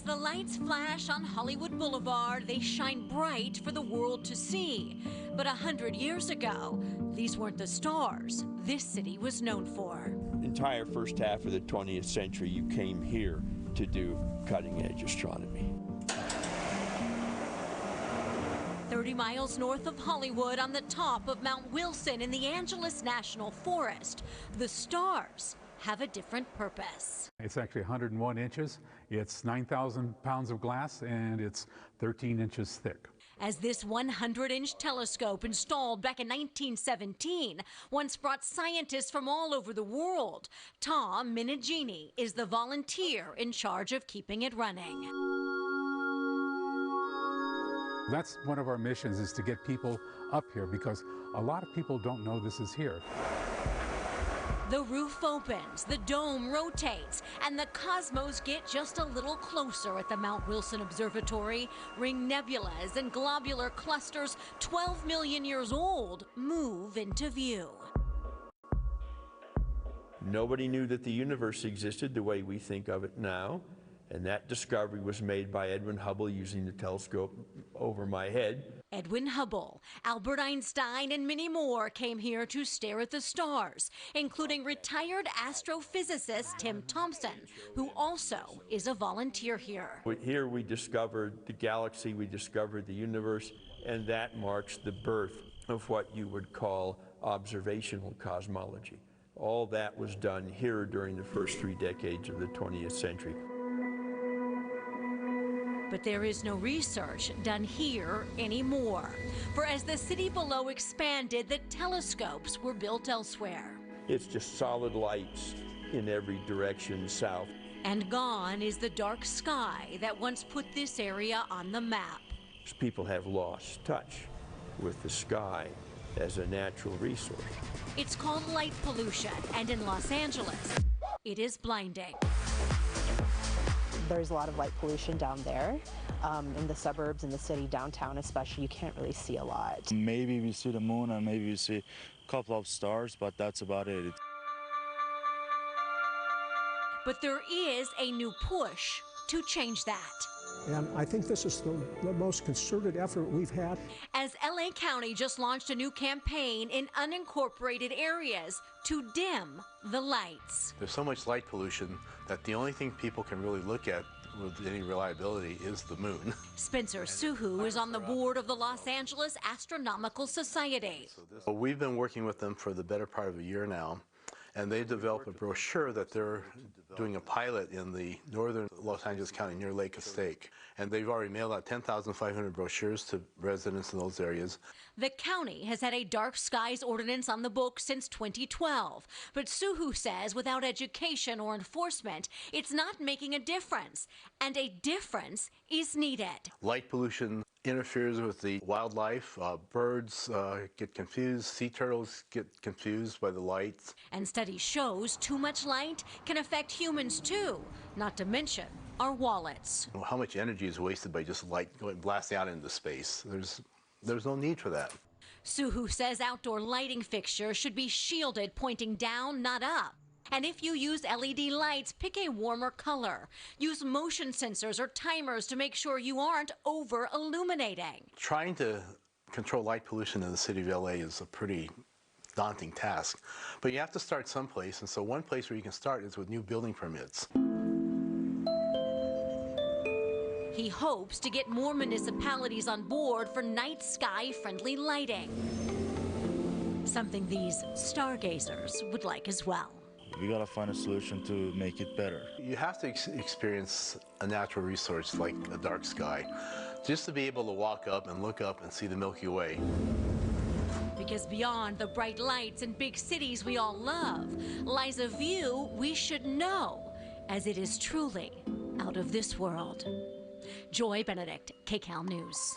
As the lights flash on Hollywood Boulevard, they shine bright for the world to see. But 100 years ago, these weren't the stars this city was known for. The entire first half of the 20th century, you came here to do cutting-edge astronomy. 30 miles north of Hollywood, on the top of Mount Wilson in the Angeles National Forest, the stars have a different purpose. It's actually 101 inches, it's 9,000 pounds of glass, and it's 13 inches thick. As this 100-inch telescope installed back in 1917 once brought scientists from all over the world, Tom Minigini is the volunteer in charge of keeping it running. That's one of our missions, is to get people up here, because a lot of people don't know this is here. The roof opens, the dome rotates, and the cosmos get just a little closer at the Mount Wilson Observatory. Ring nebulas and globular clusters 12 million years old move into view. Nobody knew that the universe existed the way we think of it now, and that discovery was made by Edwin Hubble using the telescope over my head. Edwin Hubble, Albert Einstein, and many more came here to stare at the stars, including retired astrophysicist Tim Thompson, who also is a volunteer here. Here we discovered the galaxy, we discovered the universe, and that marks the birth of what you would call observational cosmology. All that was done here during the first 3 decades of the 20th century. But there is no research done here anymore. For as the city below expanded, the telescopes were built elsewhere. It's just solid lights in every direction south. And gone is the dark sky that once put this area on the map. People have lost touch with the sky as a natural resource. It's called light pollution, and in Los Angeles, it is blinding. There's a lot of light pollution down there. In the suburbs, in the city, downtown especially, you can't really see a lot. Maybe we see the moon and maybe we see a couple of stars, but that's about it. But there is a new push to change that. And I think this is the most concerted effort we've had. As LA County just launched a new campaign in unincorporated areas to dim the lights. There's so much light pollution that the only thing people can really look at with any reliability is the moon. Spencer Suhu is on the board of the Los Angeles Astronomical Society. We've been working with them for the better part of a year now, and they've developed a brochure that they're doing a pilot in the northern Los Angeles County near Lake Estake. And they've already mailed out 10,500 brochures to residents in those areas. The county has had a dark skies ordinance on the books since 2012. But Suhu says without education or enforcement, it's not making a difference. And a difference is needed. Light pollution interferes with the wildlife. Birds get confused. Sea turtles get confused by the lights. And study shows too much light can affect humans too, not to mention our wallets. How much energy is wasted by just light going blasting out into space? There's no need for that. Suhu says outdoor lighting fixtures should be shielded, pointing down, not up. And if you use LED lights, pick a warmer color. Use motion sensors or timers to make sure you aren't over-illuminating. Trying to control light pollution in the city of LA is a pretty daunting task. But you have to start someplace, and so one place where you can start is with new building permits. He hopes to get more municipalities on board for night sky-friendly lighting. Something these stargazers would like as well. We gotta find a solution to make it better. You have to experience a natural resource like a dark sky, just to be able to walk up and look up and see the Milky Way. Because beyond the bright lights in big cities we all love, lies a view we should know, as it is truly out of this world. Joy Benedict, KCAL News.